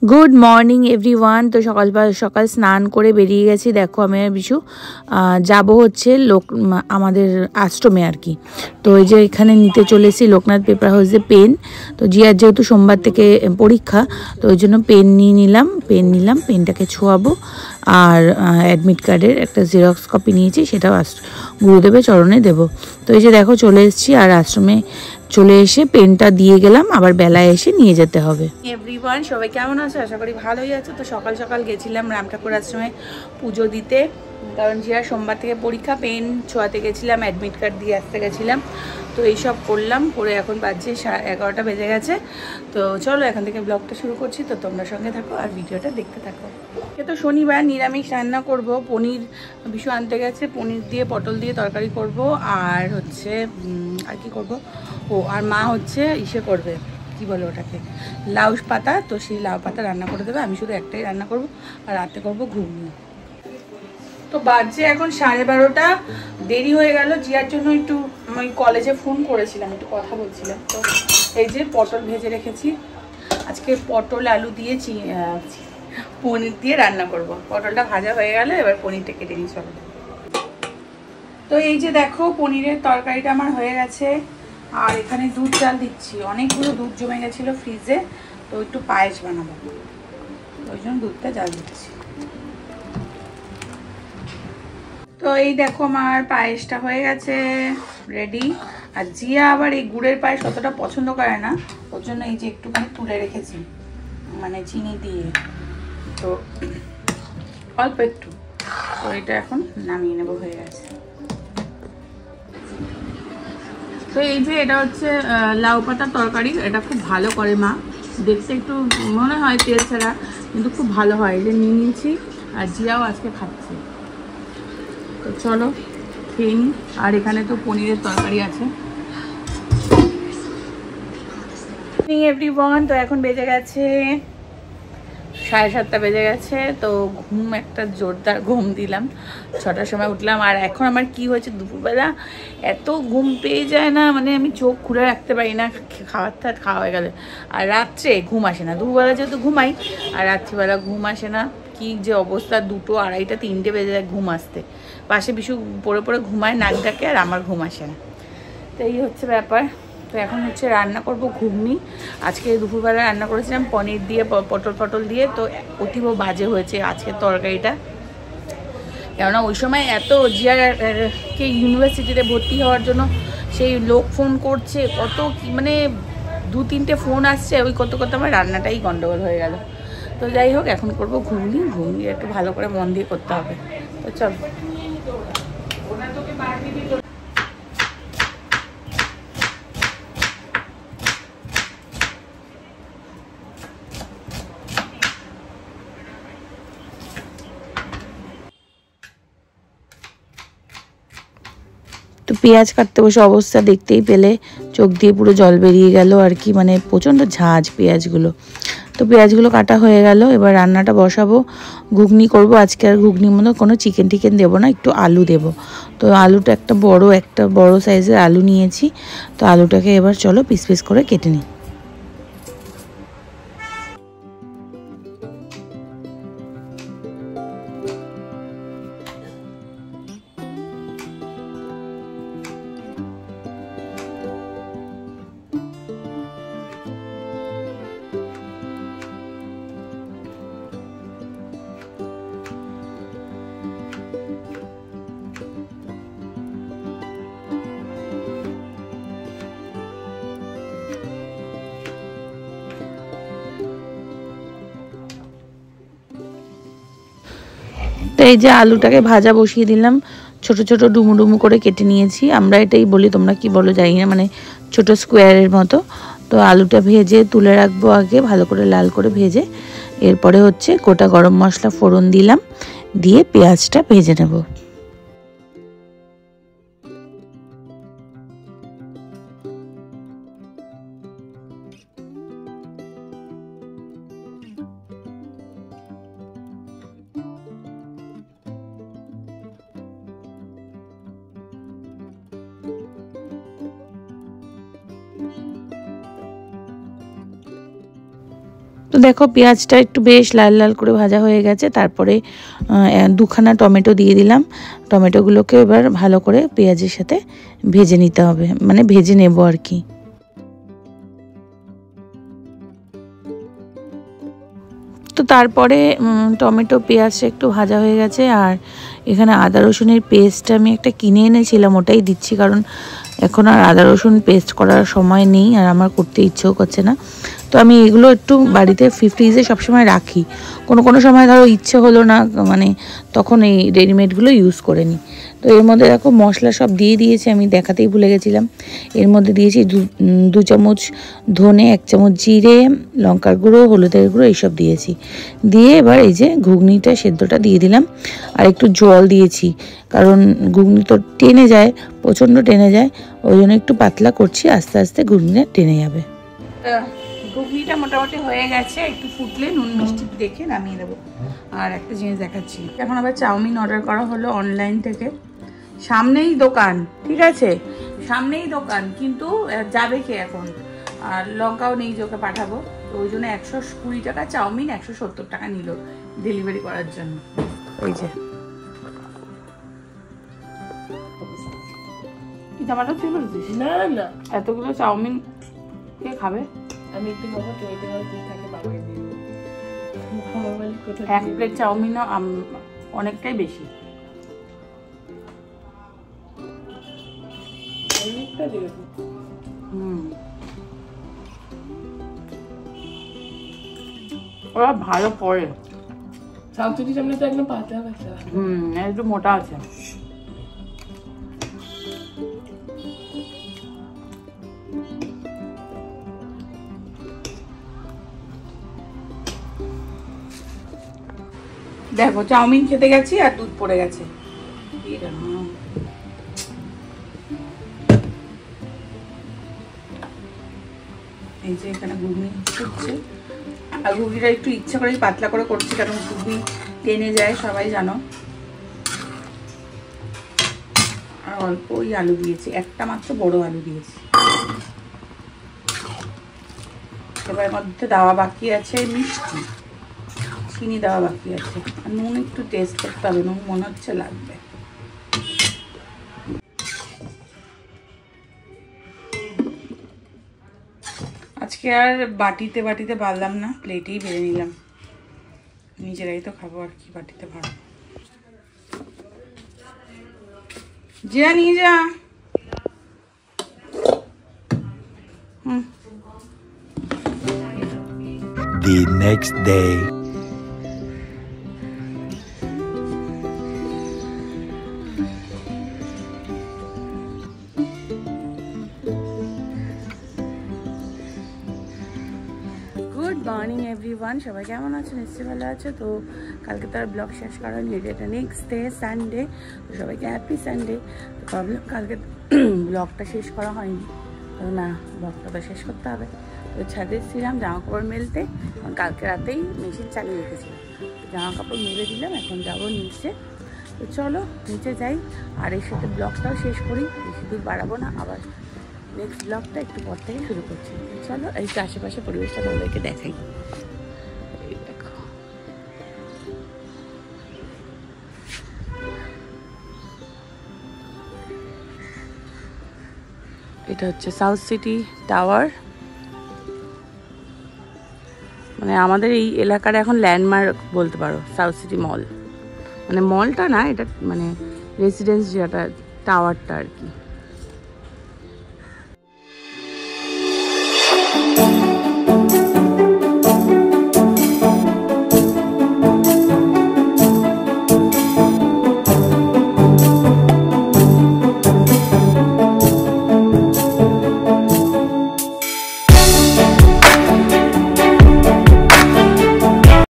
Good morning everyone. तो सकाल सकाल स्नान करे बेरिए गेছি। देखो আমি আর বিশু যাব হচ্ছে আমাদের আশ্রমে আর কি। তো এই যে এখানে নিতে চলেছি লোকনাথ পেপার হাউসে পেন। তো জিয়ার যেহেতু সোমবার থেকে পরীক্ষা, তো ওই জন্য পেন নিলাম। পেনটাকে ছোঁয়াবো আর অ্যাডমিট কার্ডের একটা জেরক্স কপি নিয়েছি, সেটাও গুরুদেবের চরণে দেব। তো এই যে দেখো চলে এসেছি, আর আশ্রমে চলে এসে পেনটা দিয়ে গেলাম, আবার বেলায় এসে নিয়ে যেতে হবে। এভরিওয়ান, সবাই কেমন আছে? আশা করি ভালোই আছে। তো সকাল সকাল গেছিলাম রাম ঠাকুর আশ্রমে পুজো দিতে, কারণ জিয়ার সোমবার থেকে পরীক্ষা। পেন ছোঁয়াতে গেছিলাম, অ্যাডমিট কার্ড দিয়ে আসতে গেছিলাম। তো এইসব করলাম, করে এখন বাজছে 11:30 বেজে গেছে। তো চলো এখান থেকে ব্লগটা শুরু করছি। তো তোমরা সঙ্গে থাকো আর ভিডিওটা দেখতে থাকো। তো শনিবার নিরামিষ রান্না করব। পনির বিশু আনতে গেছে, পনির দিয়ে পটল দিয়ে তরকারি করব। আর হচ্ছে আর কি করব, আর মা হচ্ছে ইসে করবে, কি বলে ওটাকে, লাউ পাতা। তো সেই লাউ পাতা রান্না করে দেবে, আমি শুধু একটাই রান্না করব। আর রাতে করব ঘুগনি। তো বাজছে এখন 12:30। দেরি হয়ে গেল জিয়ার জন্য। একটু ওই কলেজে ফোন করেছিলাম, একটু কথা বলছিলাম। তো এই যে পটল ভেজে রেখেছি, আজকে পটল আলু দিয়ে পনির দিয়ে রান্না করব। পটলটা ভাজা হয়ে গেল, এবার পনিরটা কেটে নিই চলো। তো এই যে দেখো পনিরের তরকারিটা আমার হয়ে গেছে। আর এখানে দুধ জাল দিচ্ছি, অনেকগুলো দুধ জমে গেছিলো ফ্রিজে। তো একটু পায়েস বানাবো, ওই জন্য দুধটা জাল দিচ্ছি। তো এই দেখো আমার পায়েসটা হয়ে গেছে রেডি। আর জিয়া আবার এই গুড়ের পায়েস অতটা পছন্দ করে না, ওর জন্য এই যে একটুখানি তুলে রেখেছি, মানে চিনি দিয়ে, তো অল্প একটু। তো এটা এখন নামিয়ে নেবো, হয়ে গেছে। তো এই যে এটা হচ্ছে লাউ পাতার তরকারি, এটা খুব ভালো করে মা। দেখতে একটু মনে হয় তেল ছাড়া, কিন্তু খুব ভালো হয়। এই যে নিয়ে নিয়েছি, আর জিয়াও আজকে খাচ্ছে। তো চলো খেয়ে নিই। আর এখানে তো পনিরের তরকারি আছে। এভরিওয়ান, তো এখন বেজে গেছে 7:30 বেজে গেছে। তো একটা জোরদার ঘুম দিলাম, 6টার সময় উঠলাম। আর এখন আমার কি হয়েছে, দুপুরবেলা এত ঘুম পেয়ে যায় না, মানে আমি চোখ খুলে রাখতে পারি না, খাওয়া হয়ে গেলে। আর রাত্রে ঘুম আসে না, দুপুরবেলা যেহেতু ঘুমাই, আর রাত্রিবেলা ঘুম আসে না। কি যে অবস্থা, 2টো, 2:30, 3টে বেজে যায় ঘুম আসতে। পাশে বিশু পড়ে পড়ে ঘুমায় নাক ডাকে, আর আমার ঘুম আসে না। তো এই হচ্ছে ব্যাপার। তো এখন হচ্ছে রান্না করব ঘুগনি। আজকে দুপুরবেলা রান্না করেছিলাম পনির দিয়ে, পটল দিয়ে। তো অতীব বাজে হয়েছে আজকের তরকারিটা, কেননা ওই সময় এত জিয়ারকে ইউনিভার্সিটিতে ভর্তি হওয়ার জন্য সেই লোক ফোন করছে, কত মানে 2-3টে ফোন আসছে, ওই কত আমার রান্নাটাই গন্ডগোল হয়ে গেল। তো যাই হোক, এখন করব ঘুগনি একটু ভালো করে মন দিয়ে করতে হবে। তো চল। তো পেঁয়াজ কাটতে বসে অবস্থা দেখতেই পেলে, চোখ দিয়ে পুরো জল বেরিয়ে গেল আর কি, মানে প্রচণ্ড ঝাঁজ পেঁয়াজগুলো। তো পেঁয়াজগুলো কাটা হয়ে গেল, এবার রান্নাটা বসাবো। ঘুগনি করব আজকে। আর ঘুগনির মধ্যে কোনো চিকেন দেবো না, একটু আলু দেব। তো আলুটা একটা বড় সাইজের আলু নিয়েছি। তো আলুটাকে এবার চলো পিস পিস করে কেটে নিই। তো এই যে আলুটাকে ভাজা বসিয়ে দিলাম, ছোট ছোট ডুমু ডুমু করে কেটে নিয়েছি। আমরা এটাই বলি, তোমরা কি বলো জানি না, মানে ছোট স্কোয়ারের মতো। তো আলুটা ভেজে তুলে রাখবো আগে, ভালো করে লাল করে ভেজে। এরপরে হচ্ছে গোটা গরম মশলা ফোড়ন দিলাম, দিয়ে পেঁয়াজটা ভেজে নেব। দেখো পেঁয়াজটা একটু বেশ লাল লাল করে ভাজা হয়ে গেছে, তারপরে 2খানা টমেটো দিয়ে দিলাম। টমেটোগুলোকে এবার ভালো করে পেঁয়াজের সাথে ভেজে নিতে হবে, মানে ভেজে নেব আর কি। তো তারপরে টমেটো পেঁয়াজটা একটু ভাজা হয়ে গেছে, আর এখানে আদা রসুনের পেস্ট আমি একটা কিনে এনেছিলাম, ওটাই দিচ্ছি, কারণ এখন আর আদা রসুন পেস্ট করার সময় নেই আর আমার করতে ইচ্ছেও করছে না। তো আমি এগুলো একটু বাড়িতে ফ্রিজে সবসময় রাখি, কোনো সময় ধরো ইচ্ছে হলো না, মানে তখন এই রেডিমেডগুলো ইউজ করে নিই। তো এর মধ্যে দেখো মশলা সব দিয়ে দিয়েছি, আমি দেখাতেই ভুলে গেছিলাম। এর মধ্যে দিয়েছি 2 চামচ ধনে, 1 চামচ জিরে, লঙ্কার গুঁড়ো, হলুদের গুঁড়ো, এইসব দিয়েছি। দিয়ে এবার এই যে ঘুগনিটা সেদ্ধটা দিয়ে দিলাম, আর একটু জল দিয়েছি, কারণ ঘুগনি তো টেনে যায়, প্রচণ্ড টেনে যায়, ওই জন্য একটু পাতলা করছি, আস্তে আস্তে ঘুগনিটা টেনে যাবে। ঘুগনিটা মোটামুটি হয়ে গেছে, একটু ফুটলে নুন মিষ্টি দেখে নামিয়ে দেবো। আর একটা জিনিস দেখাচ্ছি, এখন আবার চাউমিন অর্ডার করা হলো অনলাইন থেকে। সামনেই দোকান, ঠিক আছে, সামনেই দোকান, কিন্তু যাবে কে এখন, আর লঙ্কাও নেই যে ওকে পাঠাবো, তো ওই জন্য 120 টাকা চাউমিন, 170 টাকা নিল ডেলিভারি করার জন্য। ওই যে টমেটো তুই বলছিস না, না এতগুলো চাউমিন কে খাবে? আমি একটু বাবা থাকে বাবাকে দিয়ে দেবো। 1 প্লেট চাউমিনও অনেকটাই বেশি। ওরা ভালো পড়ে, সাউথের সামনে তো একদম পাতলা পাতলা, একটু মোটা আছে। দেখো চাউমিন খেতে গেছি আর দুধ পড়ে গেছে। এই যে এখানে ঘুগনি হচ্ছে, আর ঘুগনিটা একটু ইচ্ছা করেই পাতলা করে করছি, কারণ ঘুগনি টেনে যায়, সবাই জানো। আর অল্প ওই আলু দিয়েছি, একটা মাত্র বড় আলু দিয়েছি। এবার মধ্যে দেওয়া বাকি আছে মিষ্টি, চিনি দেওয়া বাকি আছে, আর নুন একটু টেস্ট করতে হবে, নুন মনে হচ্ছে লাগবে। আজকে আর বাটিতে বাড়লাম না, প্লেটেই বেড়ে নিলাম, নিজেরাই তো খাবো, আর কি বাটিতে ভাড়া। যা নিয়ে যা। The next day. Good morning everyone, সবাই কেমন আছো? নিশ্চয়ই ভালো আছো। তো কালকে তো আর ব্লগ শেষ করা হয়নি, এটা নেক্সট ডে সানডে, তো সবাইকে হ্যাপি সানডে। তো ভাবলাম কালকে ব্লগটা শেষ করা হয়নি, তো না, ব্লগটা তো শেষ করতে হবে। তো ছাদে ছিলাম জামা কাপড় মেলতে, কালকে রাতেই মেশিন চালিয়ে রেখেছিলাম, জামা কাপড় মেলে দিলাম, এখন যাবো নিচে। তো চলো নিচে যাই, আর এর সাথে ব্লগটাও শেষ করি, বেশি দূর বাড়াবো না, আবার নেক্সট ব্লগটা একটু পর থেকে শুরু করছি। চলো এই তো আশেপাশে পরিবেশটা তোমাদেরকে দেখাই। দেখো এটা হচ্ছে সাউথ সিটি টাওয়ার, মানে আমাদের এই এলাকার এখন ল্যান্ডমার্ক বলতে পারো সাউথ সিটি মল, মানে মলটা না, এটা মানে রেসিডেন্স যেটা টাওয়ারটা আর কি।